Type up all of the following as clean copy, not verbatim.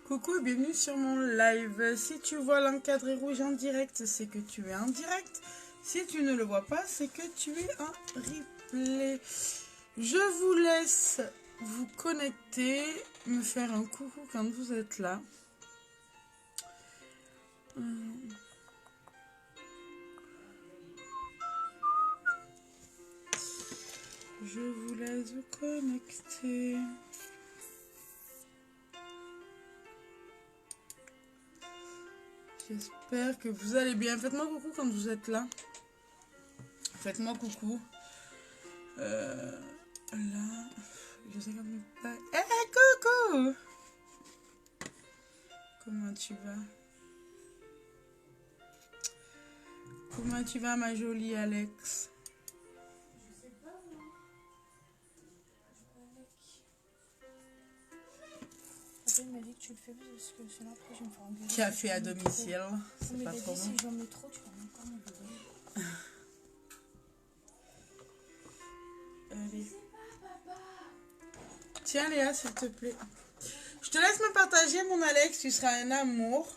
Coucou et bienvenue sur mon live. Si tu vois l'encadré rouge en direct, c'est que tu es en direct. Si tu ne le vois pas, c'est que tu es en replay. Je vous laisse vous connecter, me faire un coucou quand vous êtes là. Je vous laisse vous connecter. J'espère que vous allez bien. Faites-moi coucou quand vous êtes là. Faites-moi coucou. Là, je sais comme pas. Coucou! Comment tu vas? Comment tu vas, ma jolie Alex? Je sais pas, moi. Après, il m'a dit que tu le fais parce que sinon après je vais me faire engueuler. Café à domicile. C'est pas trop bon. Si j'en mets trop, tu vas encore m'engueuler. Allez. Je sais pas, papa. Tiens, Léa, s'il te plaît. Je te laisse me partager, mon Alex. Tu seras un amour.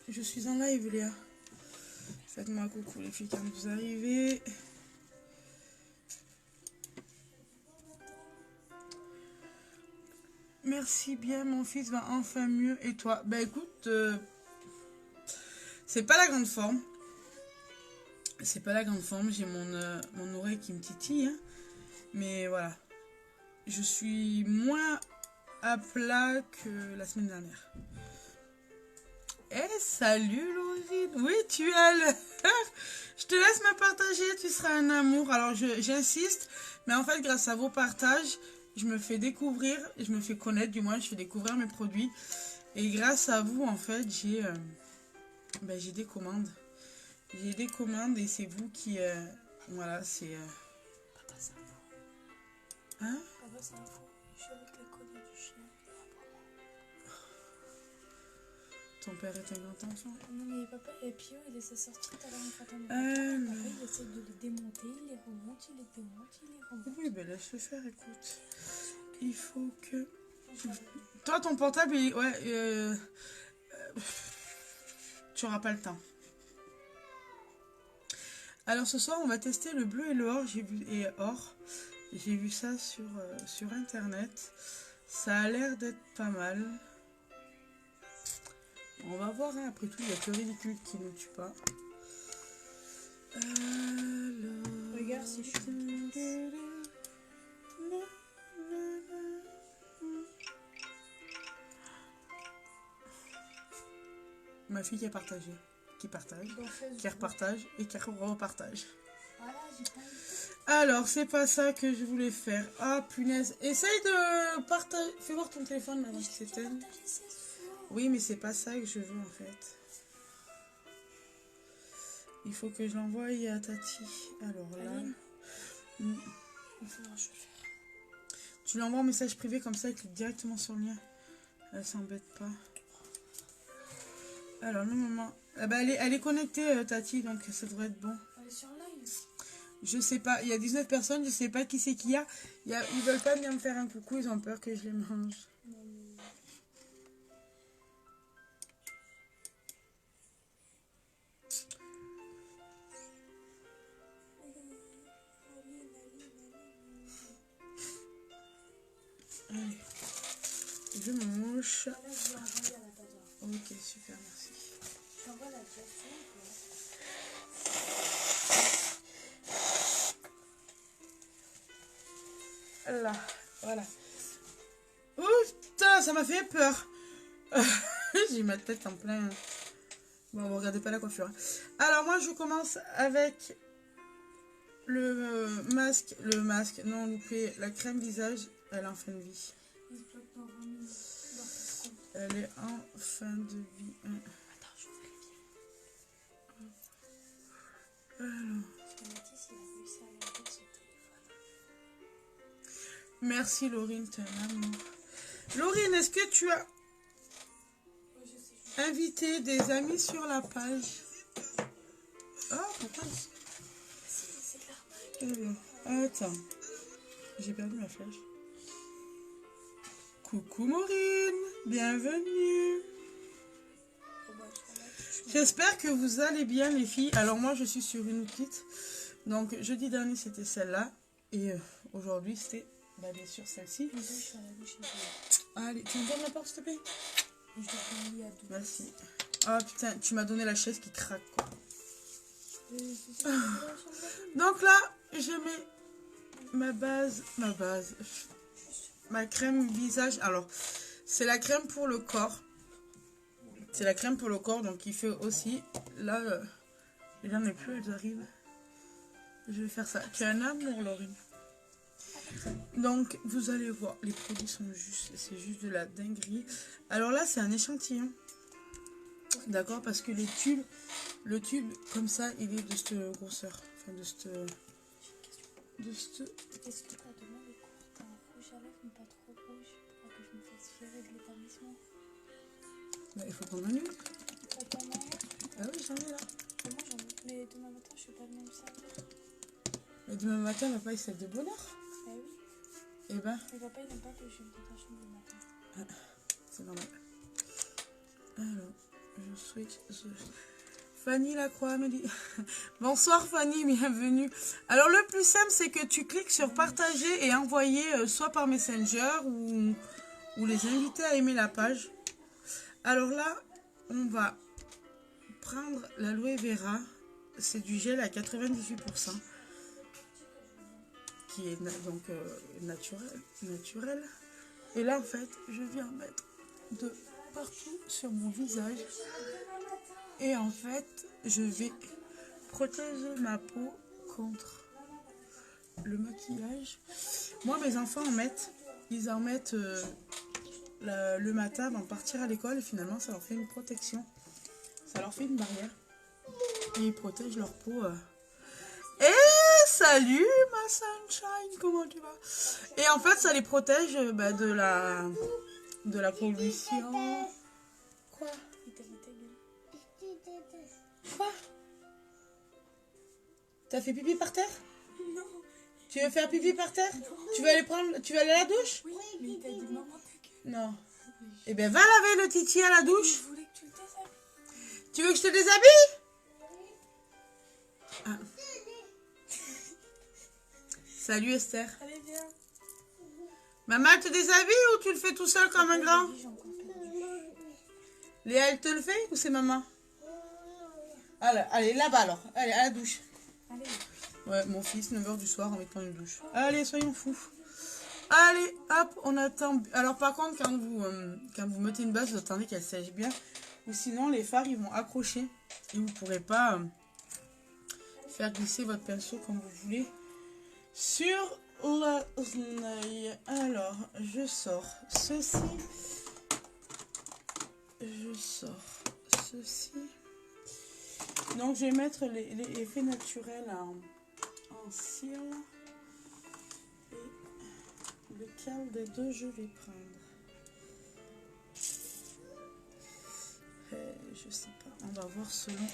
Je suis en live, Léa. Faites-moi coucou, les filles, quand vous arrivez. Merci bien, mon fils va enfin mieux. Et toi? Ben écoute, c'est pas la grande forme. C'est pas la grande forme. J'ai mon oreille qui me titille. Hein. Mais voilà. Je suis moins à plat que la semaine dernière. Eh, salut Laurine. Oui, tu as le... Je te laisse me partager, tu seras un amour. Alors, j'insiste, mais en fait, grâce à vos partages, je me fais découvrir, je me fais connaître, du moins, je fais découvrir mes produits. Et grâce à vous, en fait, j'ai des commandes. J'ai des commandes et c'est vous qui... voilà, c'est... Papa, c'est un fou. Hein? Papa, c'est un fou. Je suis avec les colliers du chien. Ton père est un grand enfant. Non, mais papa, et Pio, il essaie de sortir tout à l'heure une fois dans le papa, il essaie de les démonter, il les remonte, il les démonte, il les remonte. Oui, ben laisse le faire, écoute. Il faut que... Toi, ton portable, ouais, tu n'auras pas le temps. Alors, ce soir, on va tester le bleu et le or. J'ai vu ça sur Internet. Ça a l'air d'être pas mal. On va voir, hein. Après tout, il n'y a que ridicule qui ne tue pas. Alors... Regarde si je suis... Ma fille qui a partagé, qui partage, Donc, qui repartage et qui repartage. Voilà, j'ai pas eu. Alors, c'est pas ça que je voulais faire. Ah, punaise. Essaye de partager. Fais voir ton téléphone avant qu'il s'éteigne. Oui, mais c'est pas ça que je veux en fait. Il faut que je l'envoie à Tati. Alors là... Il faudra que je le fasse. Tu lui envoies un message privé comme ça, elle clique directement sur le lien. Elle s'embête pas. Alors, normalement... Ah bah, elle est connectée, Tati, donc ça devrait être bon. Elle est sur live. Je sais pas, il y a 19 personnes, je sais pas qui c'est qu'il y a. Ils veulent pas bien me faire un coucou, ils ont peur que je les mange. Allez, je me mouche. Là, je vais envoyer à la tata. Ok, super, merci. Je t'envoie la direction. Là, voilà. Ouh, putain, ça m'a fait peur. J'ai ma tête en plein... Bon, vous regardez pas la coiffure. Alors, moi, je commence avec le masque. Non, loupé. La crème visage, elle est en fin de vie. Elle est en fin de vie. Attends, je vais vérifier. Alors. Parce que Mathis, il a réussi à aller avec son téléphone. Merci, Laurine, t'es un amour. Laurine, est-ce que tu as invité des amis sur la page? Ah, pourquoi? C'est de l'arnaque. Attends. J'ai perdu ma flèche. Coucou Maureen, bienvenue. J'espère que vous allez bien les filles. Alors moi je suis sur une kit. Donc jeudi dernier c'était celle-là. Et aujourd'hui c'était bien sûr celle-ci. Allez, tu me donnes la porte s'il te plaît? Merci. Ah putain, tu m'as donné la chaise qui craque quoi. Donc là, je mets ma crème visage. Alors, c'est la crème pour le corps. C'est la crème pour le corps, donc il fait aussi. Là, j'en ai plus, elles arrivent. Je vais faire ça. Tu as un amour, Laurine. Donc, vous allez voir, les produits sont juste, c'est juste de la dinguerie. Alors là, c'est un échantillon. D'accord, parce que le tube, comme ça, il est de cette grosseur. Enfin, de cette... Est-ce que tu as demandé t'as un rouge à lèvres, mais pas trop rouge, pour que je me fasse virer de l'établissement? Bah, il faut qu'on en ait une. T'en as un? Ah oui, j'en ai là. Et moi j'en ai. Mais demain matin, je fais pas le même salaire. Mais demain matin, papa, il s'est de bonne heure. Ah oui. Eh ben... Mais papa, il n'aime pas que je me détache le matin. Ah, c'est normal. Alors, je switch. Fanny Lacroix me dit... Bonsoir Fanny, bienvenue. Alors le plus simple, c'est que tu cliques sur partager et envoyer soit par Messenger ou les inviter à aimer la page. Alors là, on va prendre l'aloe vera. C'est du gel à 98%. Qui est donc naturel. Et là, en fait, je viens mettre de partout sur mon visage. Et en fait, je vais protéger ma peau contre le maquillage. Moi, mes enfants en mettent. Ils en mettent le matin avant de partir à l'école. Et finalement, ça leur fait une protection. Ça leur fait une barrière. Et ils protègent leur peau. Et salut ma sunshine, comment tu vas? Et en fait, ça les protège de la pollution. Quoi? Quoi? T'as fait pipi par terre? Non. Tu veux faire pipi par terre? Non. Tu veux aller à la douche? Oui, mais il t'a dit maman ta gueule. Non. Eh bien, va laver le titi à la douche. Je voulais que tu le déshabilles. Tu veux que je te déshabille? Ah. Salut Esther. Allez, viens. Maman, elle te déshabille ou tu le fais tout seul comme un grand? Léa, elle te le fait ou c'est maman? Allez, là-bas alors. Allez, à la douche. Allez. Ouais, mon fils, 9h du soir, on va prendre une douche. Allez, soyons fous. Allez, hop, on attend. Alors par contre, quand vous mettez une base, vous attendez qu'elle sèche bien. Ou sinon, les fards, ils vont accrocher. Et vous ne pourrez pas faire glisser votre pinceau comme vous voulez sur l'œil. Alors, je sors ceci. Donc, je vais mettre les effets naturels en cils. Et lequel des deux je vais prendre? Je sais pas. On va voir selon.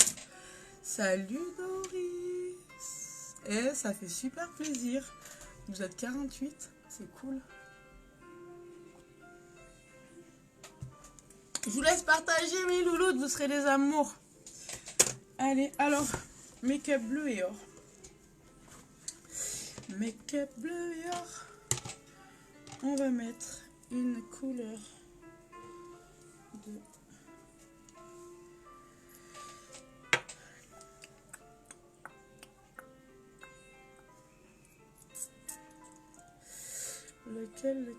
Salut Doris. Et ça fait super plaisir. Vous êtes 48. C'est cool. Je vous laisse partager mes louloutes. Vous serez des amours. Allez, alors, make-up bleu et or. Make-up bleu et or. On va mettre une couleur de... Lequel?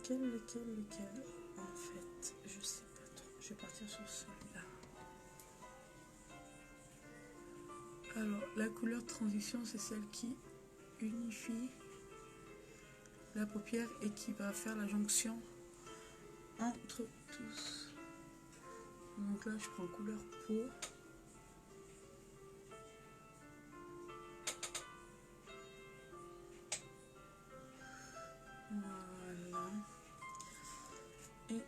En fait, je sais pas trop. Je vais partir sur celui-là. Alors, la couleur de transition, c'est celle qui unifie la paupière et qui va faire la jonction entre tous. Donc là, je prends couleur peau. Voilà. Et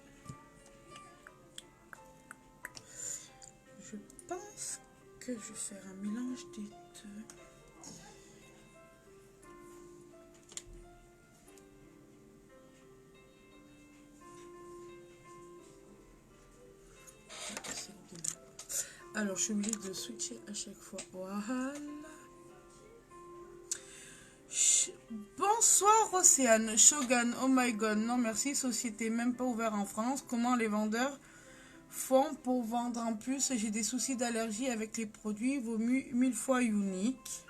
je pense que je vais faire un mélange des deux. Alors, je suis obligée de switcher à chaque fois. Voilà. Bonsoir Océane. Shogun, oh my god, non merci, société même pas ouverte en France. Comment les vendeurs font pour vendre en plus? J'ai des soucis d'allergie avec les produits, vaut mieux 1000 fois unique.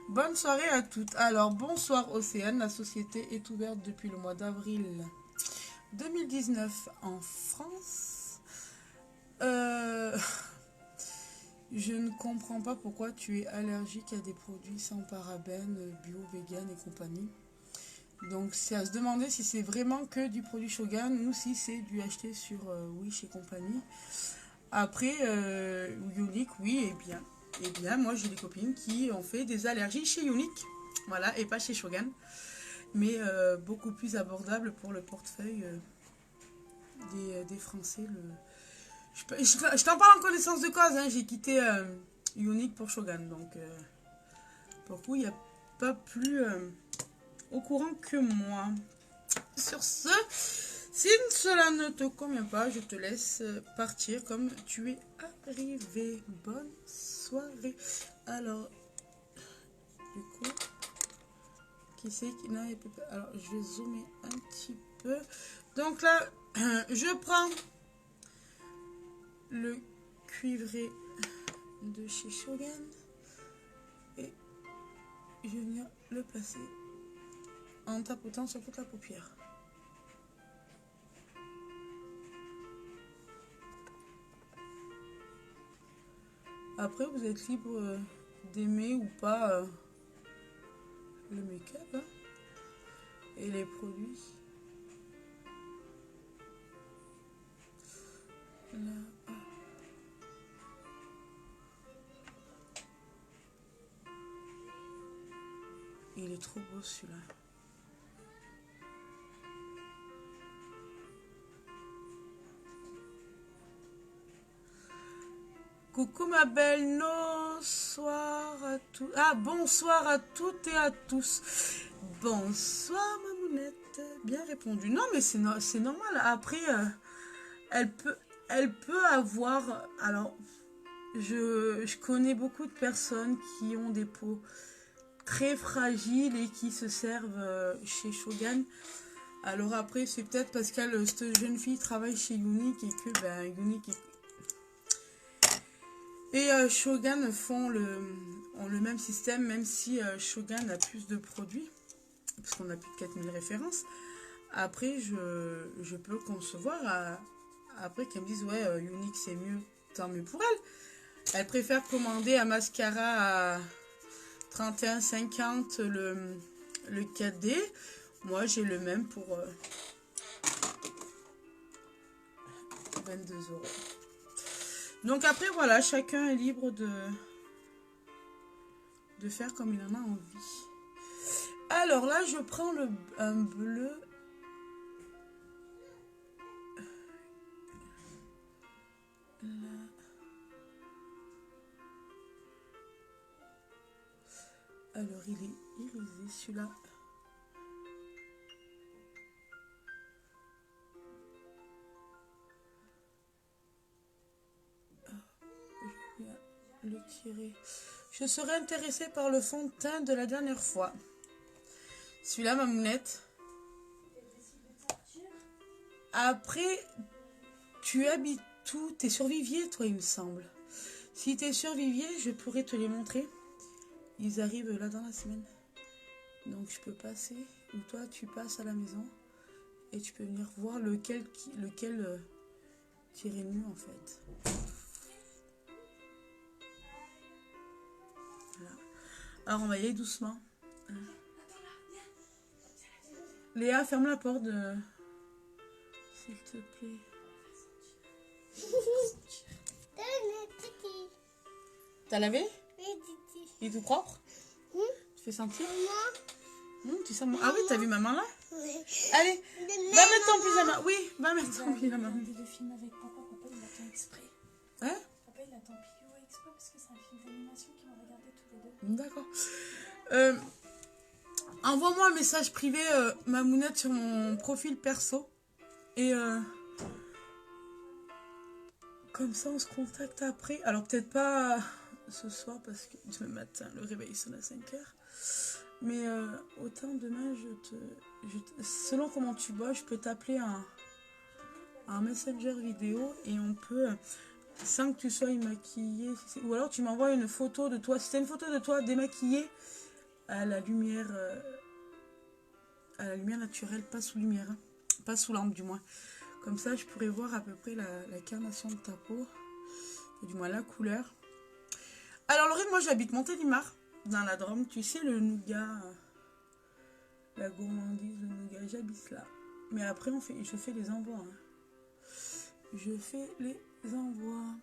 Bonne soirée à toutes. Alors, bonsoir Océane, la société est ouverte depuis le mois d'avril 2019 en France. Je ne comprends pas pourquoi tu es allergique à des produits sans parabènes, bio, vegan et compagnie. Donc c'est à se demander si c'est vraiment que du produit Shogun ou si c'est du acheté sur Wish et compagnie. Après, Unique, oui, et bien, moi j'ai des copines qui ont fait des allergies chez Unique, voilà, et pas chez Shogun. Mais beaucoup plus abordable pour le portefeuille des Français. Je t'en parle en connaissance de cause, hein. J'ai quitté Unique pour Shogun, donc pour le coup, il n'y a pas plus au courant que moi. Sur ce, si cela ne te convient pas, je te laisse partir comme tu es arrivé. Bonne soirée. Alors, du coup, qui c'est qui... Non, il y a plus... Alors, je vais zoomer un petit peu. Donc là, je prends le cuivré de chez Shogun et je vais venir le passer en tapotant sur toute la paupière. Après, vous êtes libre d'aimer ou pas le make-up, hein, et les produits. Là. Il est trop beau celui-là. Coucou ma belle, bonsoir à tous. Ah, bonsoir à toutes et à tous. Bonsoir ma mounette. Bien répondu. Non mais c'est normal. Après, elle peut avoir... Alors, je connais beaucoup de personnes qui ont des peaux très fragiles et qui se servent chez Shogun. Alors après, c'est peut-être parce que cette jeune fille travaille chez Unique et que Unique et Shogun ont le même système, même si Shogun a plus de produits, parce qu'on a plus de 4000 références. Après, je peux concevoir, après qu'elle me dise, ouais, Unique c'est mieux, tant mieux pour elle. Elle préfère commander un mascara à 31,50 le 4D. Moi, j'ai le même pour 22 €. Donc après, voilà, chacun est libre de faire comme il en a envie. Alors là, je prends un bleu. Là. Alors, il est irisé, celui-là. Je vais le tirer. Je serais intéressée par le fond de teint de la dernière fois. Celui-là, ma mounette. Après, tu habites où? T'es sur Vivier, toi, il me semble. Si t'es sur Vivier, je pourrais te les montrer. Ils arrivent là dans la semaine. Donc, je peux passer. Ou toi, tu passes à la maison. Et tu peux venir voir lequel tirer mieux, en fait. Voilà. Alors, on va y aller doucement. Léa, ferme la porte. S'il te plaît. T'as lavé? Oui, Titi. Il est tout propre? Tu fais sentir? Tu sens... Ah oui, t'as vu maman là? Oui. Allez, va mettre ton pyjama. Oui, va mettre ton pyjama. J'ai regardé le film avec papa. Papa, il attend exprès. Hein? Papa, il attend pile exprès parce que c'est un film d'animation qu'ils vont regarder tous les deux. D'accord. Envoie-moi un message privé, Mamounette, sur mon profil perso. Et Comme ça, on se contacte après. Alors, peut-être pas ce soir parce que demain matin, le réveil sonne à 5 heures. Mais autant demain, selon comment tu bois, je peux t'appeler un messenger vidéo et on peut, sans que tu sois maquillée, ou alors tu m'envoies une photo de toi. Si c'est une photo de toi démaquillée à la lumière naturelle, pas sous lumière, hein. Pas sous lampe du moins. Comme ça, je pourrais voir à peu près la carnation de ta peau, et du moins la couleur. Alors Laurine, moi j'habite Montélimar, dans la Drôme. Tu sais, le nougat, la gourmandise, le nougat, j'habite là. Mais après, je fais les envois. Hein. Je fais les envois.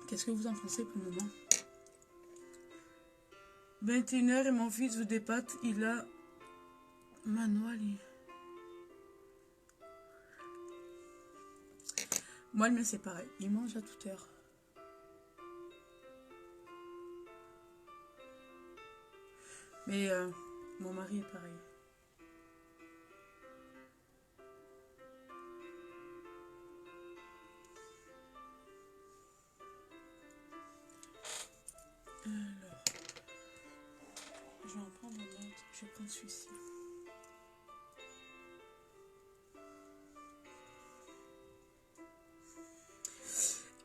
Qu'est-ce que vous en pensez pour le moment? 21h et mon fils veut des pâtes. Il a Manoir. Moi, le mien, c'est pareil. Il mange à toute heure. Mais mon mari est pareil. Alors, je vais en prendre un autre. Je vais prendre celui-ci.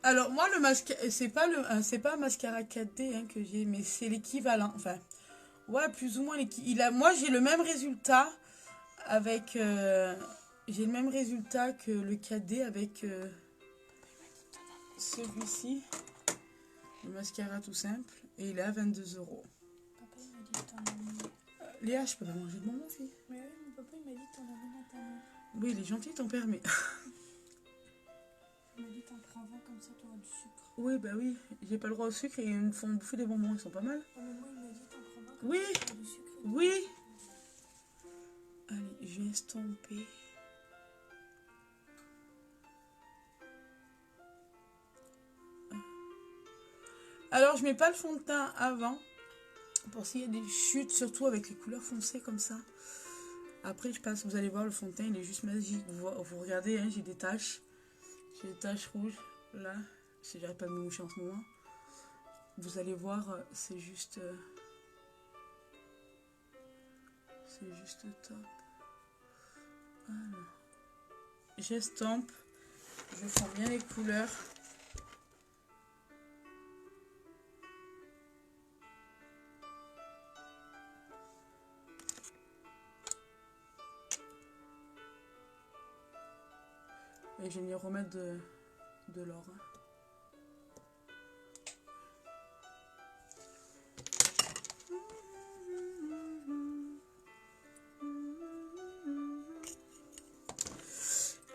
Alors moi le mascara, c'est pas un mascara 4D hein, que j'ai, mais c'est l'équivalent. Enfin, ouais, plus ou moins l'équivalent. Moi j'ai le même résultat avec, j'ai le même résultat que le 4D avec celui-ci, le mascara tout simple, et il est à 22 €. Papa il m'a dit que t'en avais. Léa, je peux pas manger de mon fille. Mais oui, mon papa il m'a dit que t'en avais dans ta main. Oui, il est gentil, ton père, mais. Il m'a dit t'en prends 20 comme ça t'auras du sucre. Oui, bah oui, j'ai pas le droit au sucre et ils me font bouffer des bonbons, ils sont pas mal. Ah, mais moi il m'a dit t'en prends 20 comme Oui, ça t'auras du sucre. oui. Allez, je vais estomper. Alors, je mets pas le fond de teint avant, pour s'il y a des chutes, surtout avec les couleurs foncées comme ça. Après, je passe, vous allez voir, le fond de teint, il est juste magique. Vous regardez, hein, j'ai des taches. J'ai des taches rouges, là. Si j'arrive pas à me moucher en ce moment. Vous allez voir, c'est juste... c'est juste top. Voilà. J'estompe. Je sens bien les couleurs. Et je vais venir remettre de l'or.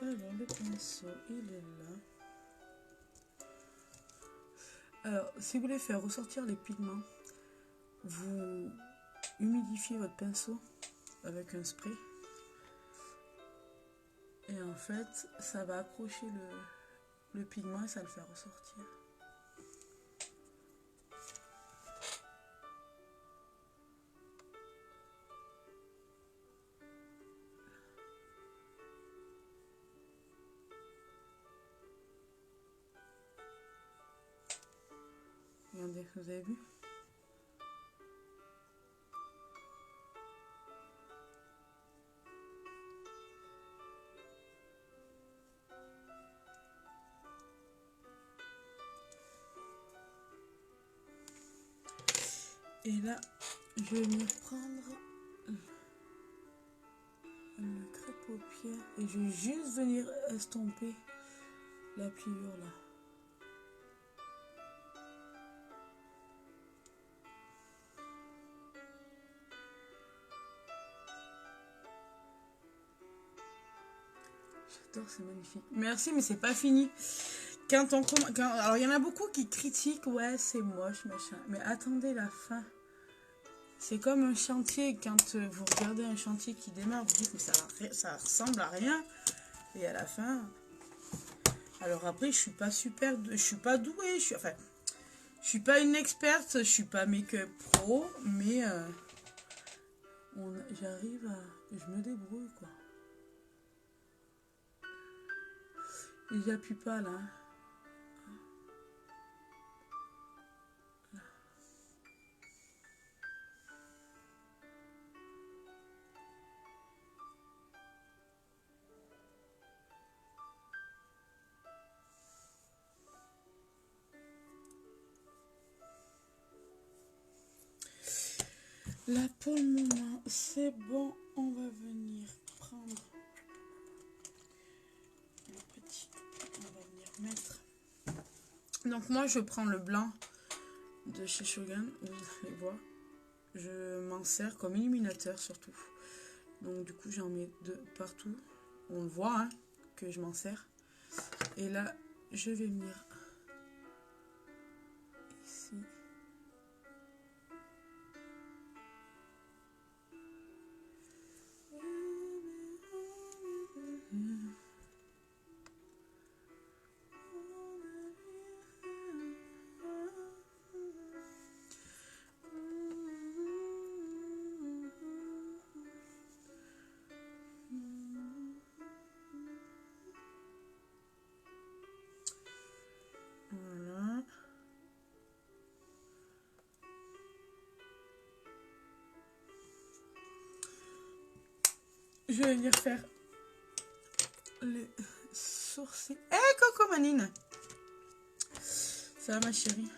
Alors, le pinceau, il est là. Alors, si vous voulez faire ressortir les pigments, vous humidifiez votre pinceau avec un spray. Et en fait, ça va accrocher le pigment et ça le fait ressortir. Regardez, vous avez vu? Et là, je vais venir prendre le crêpe-paupière et je vais juste venir estomper la pliure là. J'adore, c'est magnifique. Merci, mais c'est pas fini. Alors, il y en a beaucoup qui critiquent, ouais, c'est moche, machin. Mais attendez la fin. C'est comme un chantier, quand vous regardez un chantier qui démarre, vous dites, mais ça ressemble à rien. Et à la fin, Alors après, je suis pas je suis pas douée, enfin, je suis pas une experte, je suis pas make-up pro, mais j'arrive à, je me débrouille quoi. Et j'appuie pas là. Là pour le moment, c'est bon, on va venir prendre le petit, on va venir mettre. Donc moi je prends le blanc de chez Shogun, vous allez voir, je m'en sers comme illuminateur surtout. Donc du coup j'en mets deux partout, on le voit hein, que je m'en sers. Et là je vais venir ici. Voilà. Je vais venir faire les sourcils. Eh Coco Manine, ça va ma chérie?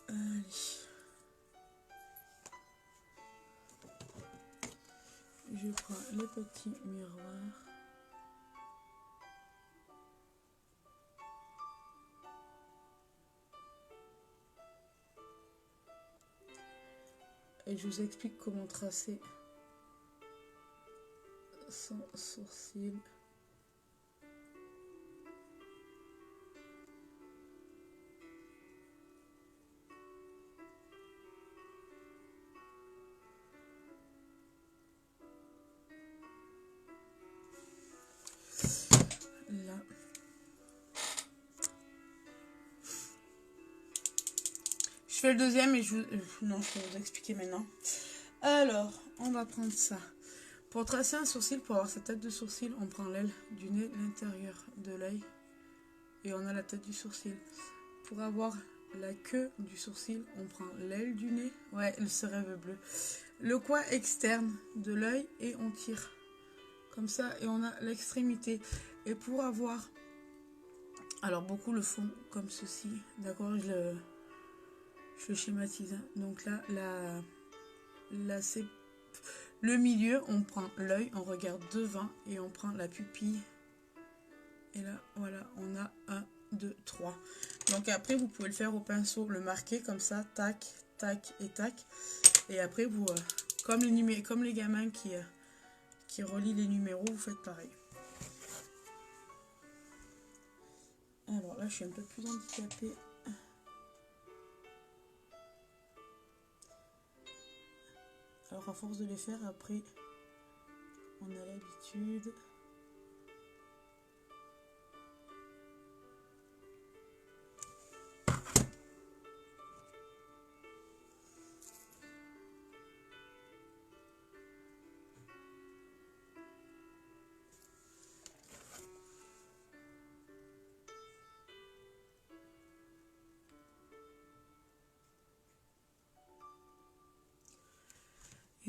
Allez. Je prends les petits miroirs. Et je vous explique comment tracer son sourcil. Là. Je fais le deuxième et non, je vais vous expliquer maintenant. Alors, on va prendre ça. Pour tracer un sourcil, pour avoir sa tête de sourcil, on prend l'aile du nez, l'intérieur de l'œil. Et on a la tête du sourcil. Pour avoir la queue du sourcil, on prend l'aile du nez. Ouais, ce rêve bleu. Le coin externe de l'œil et on tire. Comme ça, et on a l'extrémité. Et pour avoir... Alors, beaucoup le font comme ceci. D'accord, je schématise. Hein. Donc là c'est le milieu. On prend l'œil, on regarde devant et on prend la pupille. Et là, voilà, on a 1, 2, 3. Donc après, vous pouvez le faire au pinceau, le marquer comme ça, tac, tac et tac. Et après, vous, comme les gamins qui relient les numéros, vous faites pareil. Alors là, je suis un peu plus handicapée. Alors à force de les faire, après, on a l'habitude.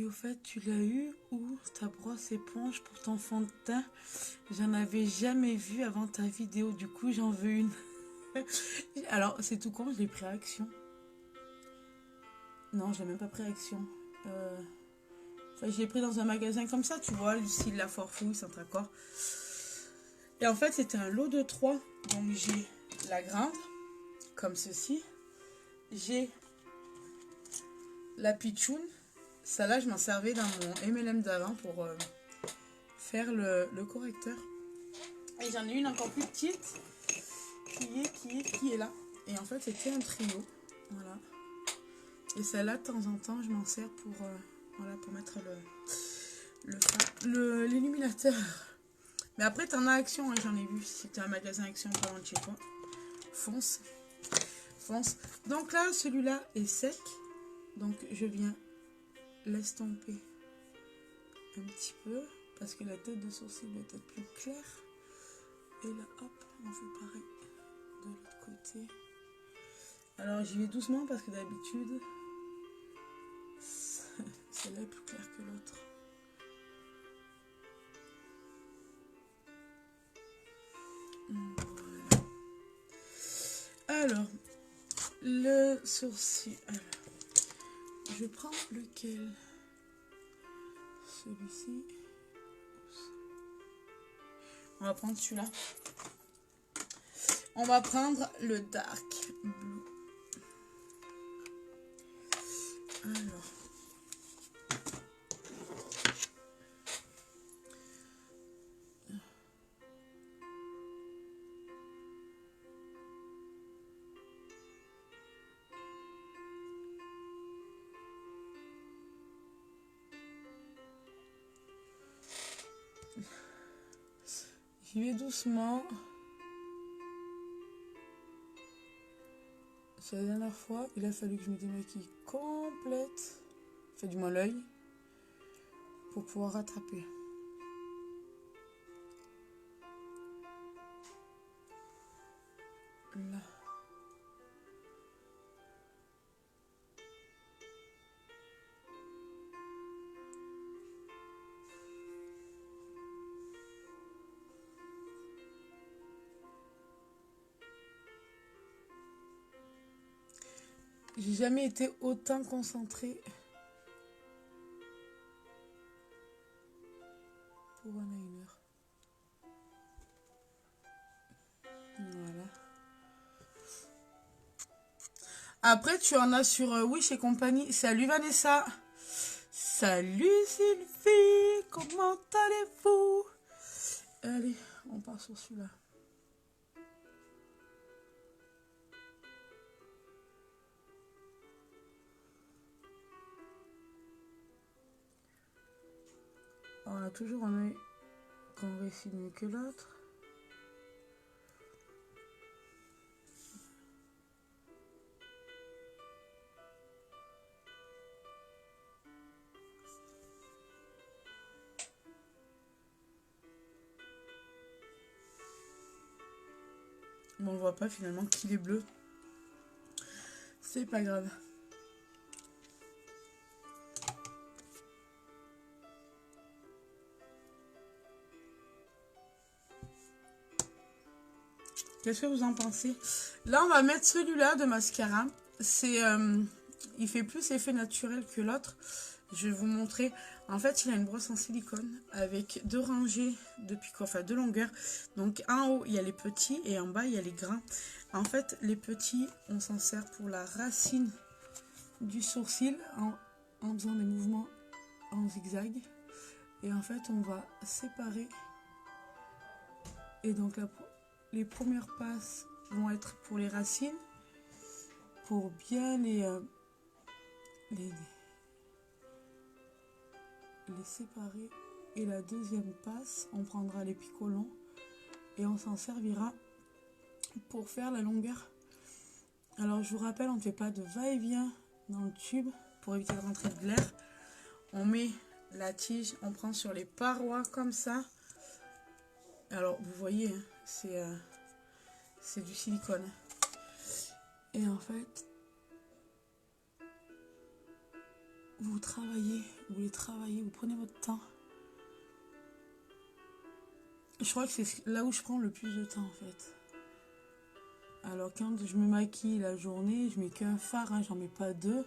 Et au fait, tu l'as eu où ta brosse éponge pour ton fond de teint? J'en avais jamais vu avant ta vidéo, du coup j'en veux une. Alors c'est tout con, je l'ai pris à Action. Non, je l'ai même pas pris à Action. Enfin, je l'ai pris dans un magasin comme ça, tu vois, le style La Forfouille, Saint-Accord. Et en fait, c'était un lot de 3. Donc j'ai la grande, comme ceci. J'ai la pitchoun. Ça là, je m'en servais dans mon MLM d'avant pour faire le correcteur. Et j'en ai une encore plus petite qui est là. Et en fait, c'était un trio. Voilà. Et celle-là, de temps en temps, je m'en sers pour, voilà, pour mettre l'illuminateur. Mais après, t'en as Action, hein, j'en ai vu. Si t'as un magasin Action pas loin de chez toi, fonce. Fonce. Donc là, celui-là est sec. Donc je viens l'estomper un petit peu. Parce que la tête de sourcil doit être plus claire. Et là, hop, on fait pareil de l'autre côté. Alors j'y vais doucement parce que d'habitude, celle-là est plus claire que l'autre. Voilà. Alors, le sourcil. Alors, je prends lequel? Celui-ci. On va prendre celui-là. On va prendre le dark blue. Alors. J'y vais doucement. C'est la dernière fois, il a fallu que je me démaquille complète, enfin du moins l'œil, pour pouvoir rattraper. Là. J'ai jamais été autant concentrée pour un eyeliner. Voilà. Après, tu en as sur Wish et compagnie. Salut Vanessa. Salut Sylvie. Comment allez-vous? Allez, on part sur celui-là. On a toujours un œil qu'on réussit mieux que l'autre. Mais on ne voit pas finalement qu'il est bleu. C'est pas grave. Qu'est-ce que vous en pensez? Là, on va mettre celui-là de mascara. C'est, il fait plus effet naturel que l'autre. Je vais vous montrer. En fait, il a une brosse en silicone avec deux rangées de picots, enfin deux longueurs. Donc en haut, il y a les petits et en bas, il y a les grands. En fait, les petits, on s'en sert pour la racine du sourcil en faisant des mouvements en zigzag. Et en fait, on va séparer. Et donc les premières passes vont être pour les racines, pour bien les séparer. Et la deuxième passe, on prendra les picots longs et on s'en servira pour faire la longueur. Alors je vous rappelle, on ne fait pas de va-et-vient dans le tube pour éviter de rentrer de l'air. On met la tige, on prend sur les parois comme ça. Alors vous voyez, hein, c'est du silicone. Et en fait, vous les travaillez, vous prenez votre temps. Je crois que c'est là où je prends le plus de temps en fait. Alors quand je me maquille la journée, je mets qu'un fard, hein, j'en mets pas deux.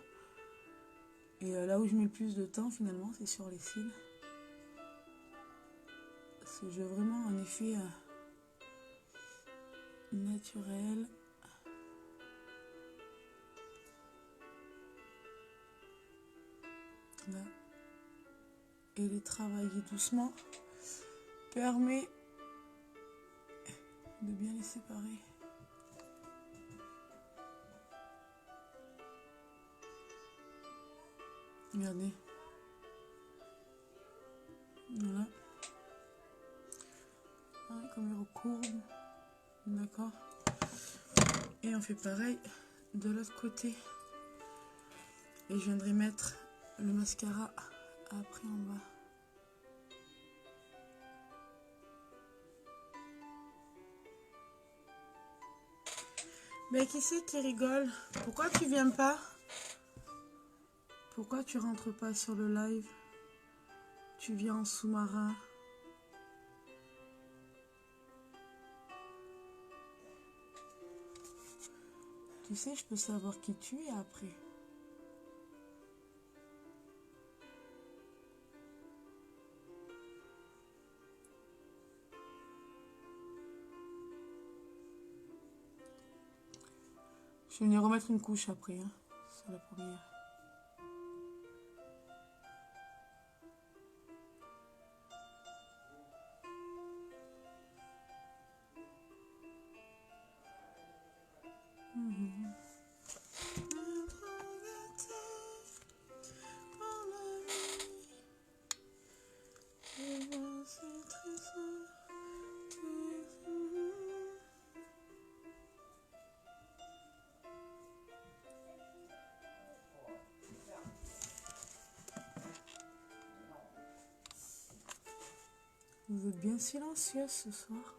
Et là où je mets le plus de temps finalement, c'est sur les cils. Parce que je veux vraiment un effet naturel. Là. Et les travailler doucement permet de bien les séparer. Regardez. recourbe. D'accord. Et on fait pareil de l'autre côté. Et je viendrai mettre le mascara après en bas. Mais qui c'est qui rigole? Pourquoi tu viens pas? Pourquoi tu rentres pas sur le live? Tu viens en sous-marin. Tu sais, je peux savoir qui tu es après. Je vais venir remettre une couche après, hein, sur la première. Vous êtes bien silencieux ce soir.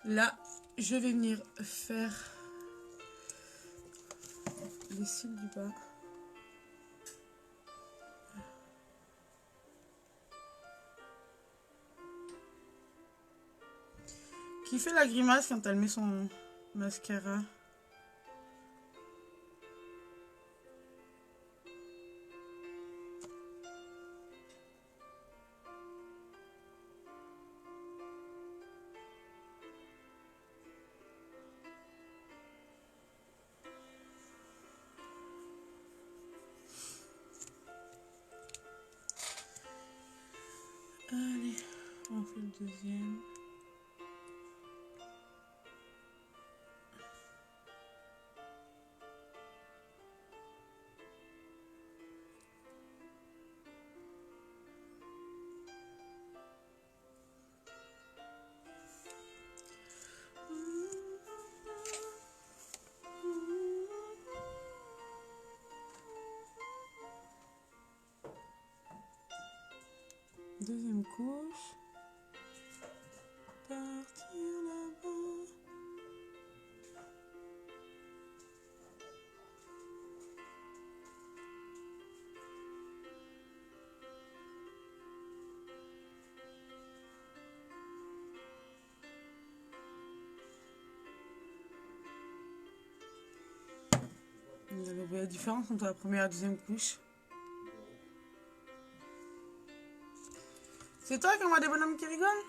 Là, je vais venir faire les cils du bas. Qui fait la grimace quand elle met son mascara? Allez, on fait le deuxième. Deuxième couche. Partir là-bas. Vous avez vu la différence entre la première et la deuxième couche? C'est toi qui envoie des bonhommes qui rigolent?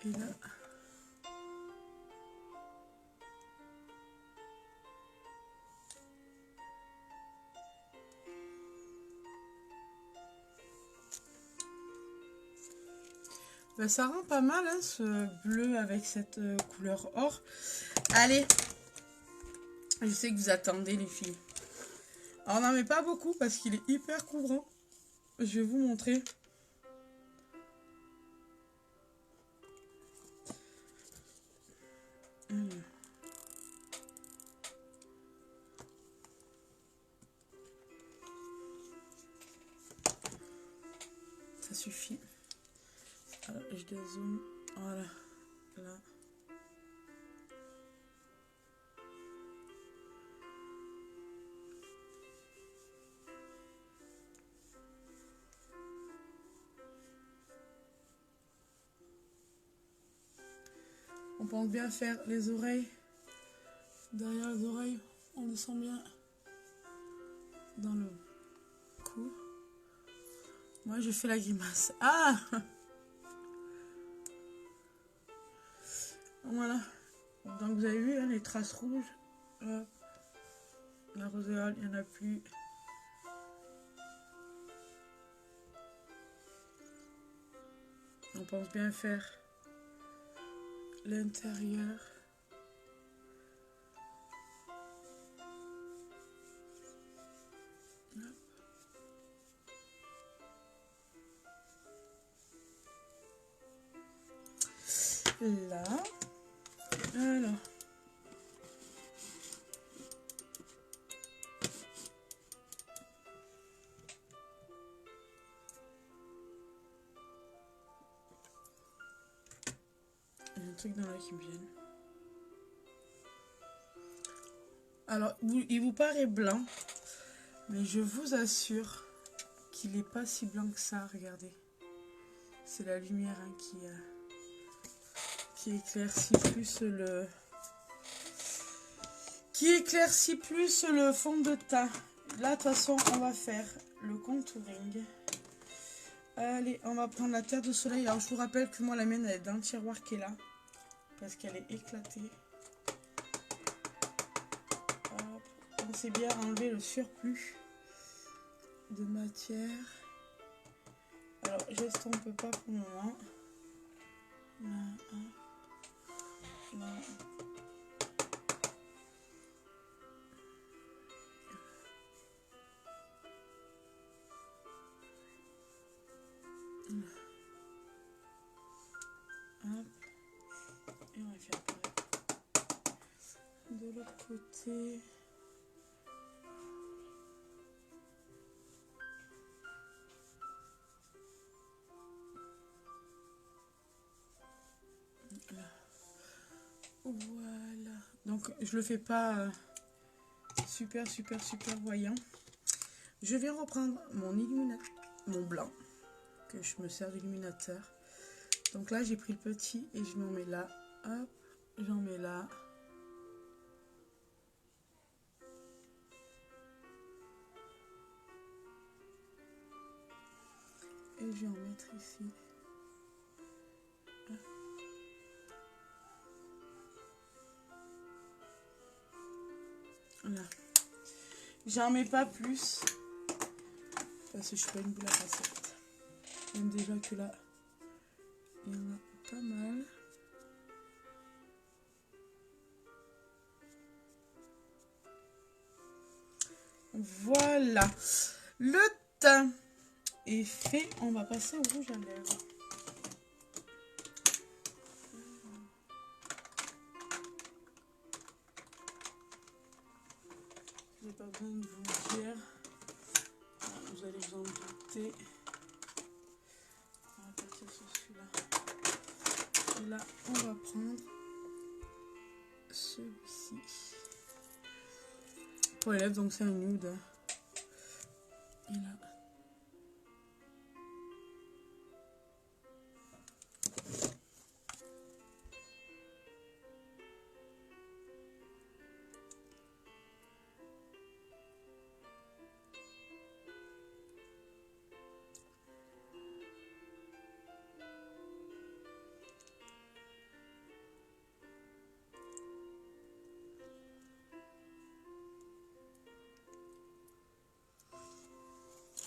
Et là... Ben, ça rend pas mal, hein, ce bleu avec cette couleur or. Allez, je sais que vous attendez les filles. Alors, on n'en met pas beaucoup parce qu'il est hyper couvrant. Je vais vous montrer. Ça suffit. Alors, je dézoome. Voilà. Là. On pense bien faire les oreilles. Derrière les oreilles, on descend bien dans le cou. Moi, je fais la grimace. Ah! Voilà. Donc, vous avez vu hein, les traces rouges. Hop. La roséole, il n'y en a plus. On pense bien faire l'intérieur. Là. Alors. Il y a un truc dans là qui me vient. Alors, il vous paraît blanc, mais je vous assure qu'il n'est pas si blanc que ça. Regardez. C'est la lumière hein, qui éclaircit plus le... Qui éclaircit plus le fond de teint. Là, de toute façon, on va faire le contouring. Allez, on va prendre la terre de soleil. Alors, je vous rappelle que moi, la mienne, elle est dans le tiroir qui est là. Parce qu'elle est éclatée. Hop. On sait bien enlever le surplus de matière. Alors, j'estompe pas pour le moment. Là, là. Hop. Et on va faire pareil. De l'autre côté. Là. Voilà. Donc je le fais pas super voyant. Je vais reprendre mon blanc que je me sers d'illuminateur. Donc là j'ai pris le petit et je m'en mets là. Hop, j'en mets là. Et je vais en mettre ici. Voilà. J'en mets pas plus. Parce que je suis pas une boule à facettes. Même déjà que là, il y en a pas mal. Voilà. Le teint est fait. On va passer au rouge à lèvres. Je n'ai pas besoin de vous dire. Vous allez vous en douter. On va partir sur celui-là. Et là, on va prendre celui-ci. Pour les lèvres, donc c'est un nude. Et là.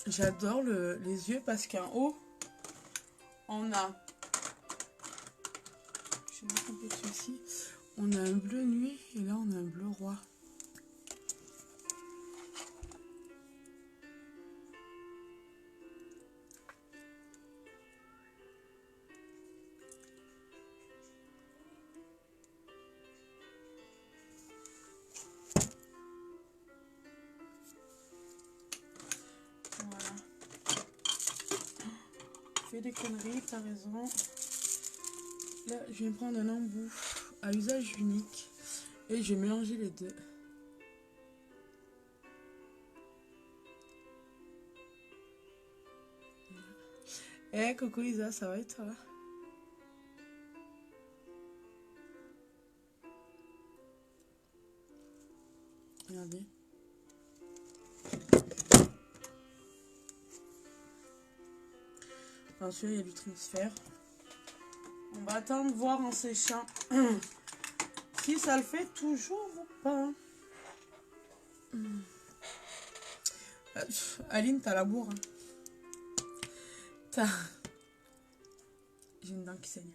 J'adore les yeux parce qu'en haut, on a, je vais mettre un peu de celui-ci, on a un bleu nuit et là on a un bleu roi. Voilà. Je fais des conneries, t'as raison. Là, je vais prendre un embout à usage unique et je vais mélanger les deux. Eh, coucou Isa, ça va et toi? Ensuite, il y a du transfert. On va attendre voir en séchant si ça le fait toujours ou pas. Aline, t'as la bourre. Hein. T'as... J'ai une dent qui saigne.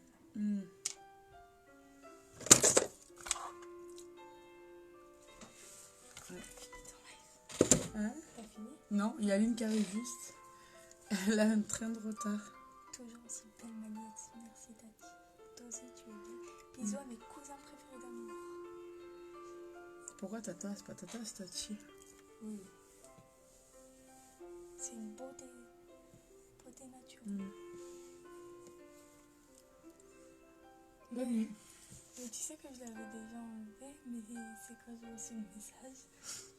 Hein? T'as fini? Non, il y a Aline qui arrive juste. Elle a un train de retard. Toujours aussi belle manette. Merci Tati. Toi aussi tu es belle. Bisous à mes cousins préférés d'amour. Pourquoi Tata? C'est pas Tata, c'est Tati. Oui. C'est une beauté. Beauté naturelle. Bonne nuit. Mais tu sais que je l'avais déjà enlevé, mais c'est quand j'ai reçu le message.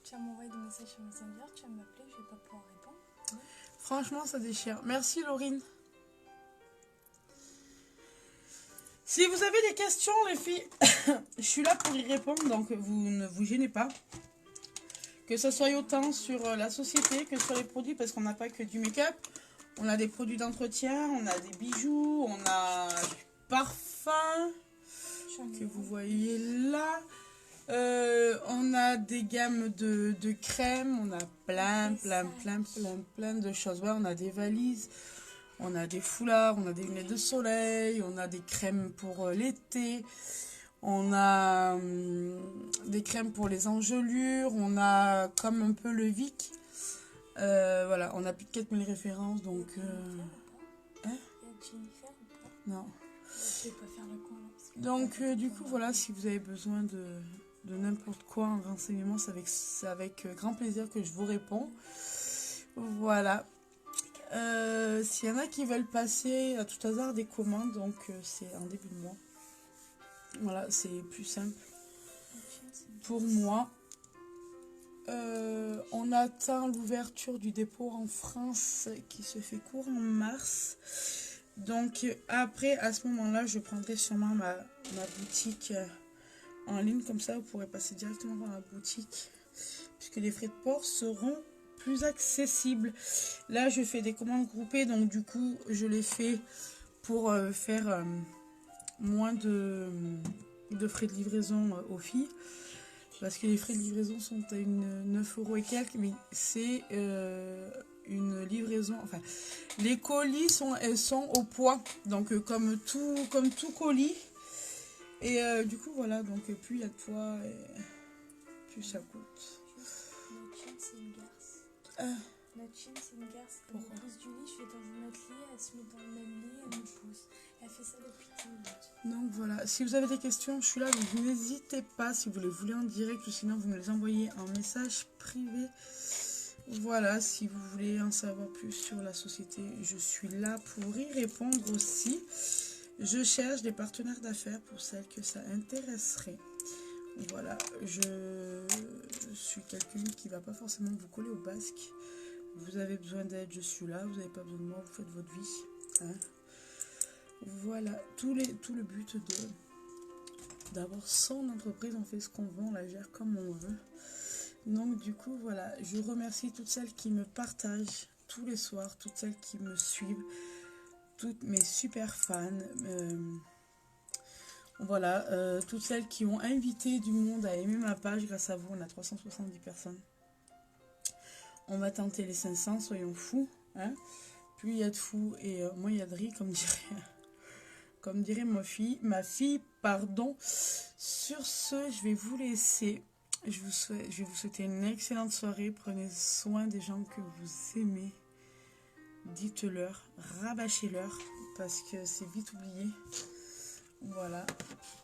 Tu vas m'envoyer des messages sur Messenger, tu vas m'appeler, je vais pas pouvoir répondre. Franchement, ça déchire. Merci Laurine. Si vous avez des questions, les filles, je suis là pour y répondre, donc vous ne vous gênez pas. Que ce soit autant sur la société que sur les produits, parce qu'on n'a pas que du make-up. On a des produits d'entretien, on a des bijoux, on a du parfum que vous voyez là. On a des gammes de crèmes, on a plein de choses. Ouais, on a des valises, on a des foulards, on a des lunettes de soleil, on a des crèmes pour l'été, on a des crèmes pour les engelures, on a comme un peu le Vic. Voilà, on a plus de 4000 références, donc... Hein? Il y a Jennifer ou pas? Non. Je vais pas faire le con là. Donc, du coup, voilà, si vous avez besoin de n'importe quoi en renseignement, c'est avec grand plaisir que je vous réponds. Voilà. S'il y en a qui veulent passer à tout hasard des commandes, donc c'est en début de mois. Voilà, c'est plus simple pour moi. On attend l'ouverture du dépôt en France qui se fait court en mars. Donc après, à ce moment-là, je prendrai sûrement ma boutique en ligne. Comme ça, vous pourrez passer directement dans la boutique. Puisque les frais de port seront plus accessibles. Là, je fais des commandes groupées. Donc du coup, je les fais pour faire moins de frais de livraison aux filles. Parce que les frais de livraison sont à 9 € et quelques. Mais c'est... une livraison, enfin les colis elles sont au poids, donc comme tout colis, et du coup voilà, donc plus il y a de poids plus ça coûte. Notre chienne c'est une garce. Notre chienne c'est une garce. Elle me pousse du lit, je vais dans un autre lit, elle se met dans le même lit, elle me pousse. Elle fait ça depuis 10 minutes. Donc voilà, si vous avez des questions, je suis là, donc n'hésitez pas, si vous les voulez en direct ou sinon vous me les envoyez en message privé. Voilà, si vous voulez en savoir plus sur la société, je suis là pour y répondre aussi. Je cherche des partenaires d'affaires pour celles que ça intéresserait. Voilà, je suis quelqu'un qui ne va pas forcément vous coller au basque. Vous avez besoin d'aide, je suis là. Vous n'avez pas besoin de moi, vous faites votre vie. Hein. Voilà, tout le but d'avoir son entreprise, on fait ce qu'on veut, on la gère comme on veut. Donc du coup voilà, je remercie toutes celles qui me partagent tous les soirs, toutes celles qui me suivent, toutes mes super fans, voilà, toutes celles qui ont invité du monde à aimer ma page. Grâce à vous, on a 370 personnes. On va tenter les 500, soyons fous, hein. Plus il y a de fous et moins il y a de riz, comme dirait ma fille, pardon. Sur ce, je vais vous laisser. Je vais vous souhaiter une excellente soirée. Prenez soin des gens que vous aimez. Dites-leur, rabâchez-leur, parce que c'est vite oublié. Voilà.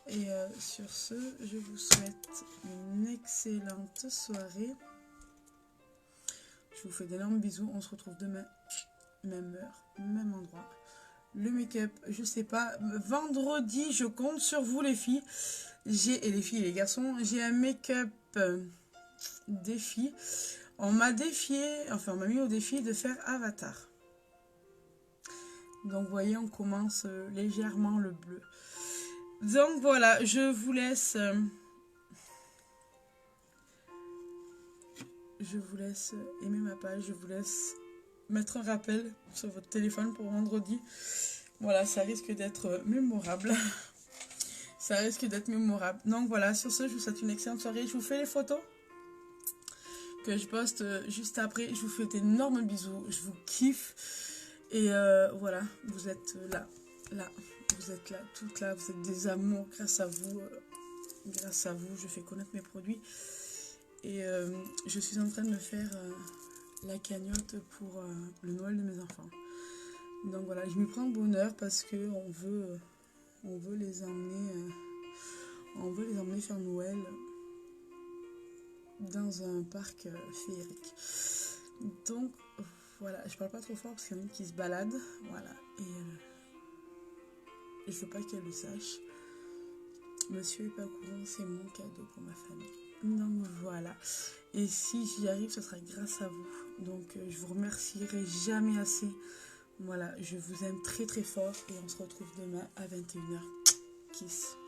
Et sur ce, je vous souhaite une excellente soirée. Je vous fais d'énormes bisous. On se retrouve demain, même heure, même endroit. Le make-up, je sais pas. Vendredi, je compte sur vous les filles. Et les filles et les garçons, j'ai un make-up défi. On m'a défié, enfin on m'a mis au défi de faire Avatar. Donc vous voyez, on commence légèrement le bleu. Donc voilà, je vous laisse aimer ma page, je vous laisse mettre un rappel sur votre téléphone pour vendredi. Voilà, ça risque d'être mémorable. Ça risque d'être mémorable. Donc voilà, sur ce, je vous souhaite une excellente soirée. Je vous fais les photos que je poste juste après. Je vous fais d'énormes bisous. Je vous kiffe. Et voilà, vous êtes là. Vous êtes là, toutes là. Vous êtes des amours grâce à vous. Grâce à vous, je fais connaître mes produits. Et je suis en train de me faire la cagnotte pour le Noël de mes enfants. Donc voilà, je me prends le bonheur parce que on veut les emmener faire Noël dans un parc féerique. Donc voilà, je parle pas trop fort parce qu'il y en a une qui se balade, voilà, et je veux pas qu'elle le sache. Monsieur est pas au courant, c'est mon cadeau pour ma famille. Donc voilà, et si j'y arrive, ce sera grâce à vous. Donc je vous remercierai jamais assez. Voilà, je vous aime très très fort et on se retrouve demain à 21h. Kiss.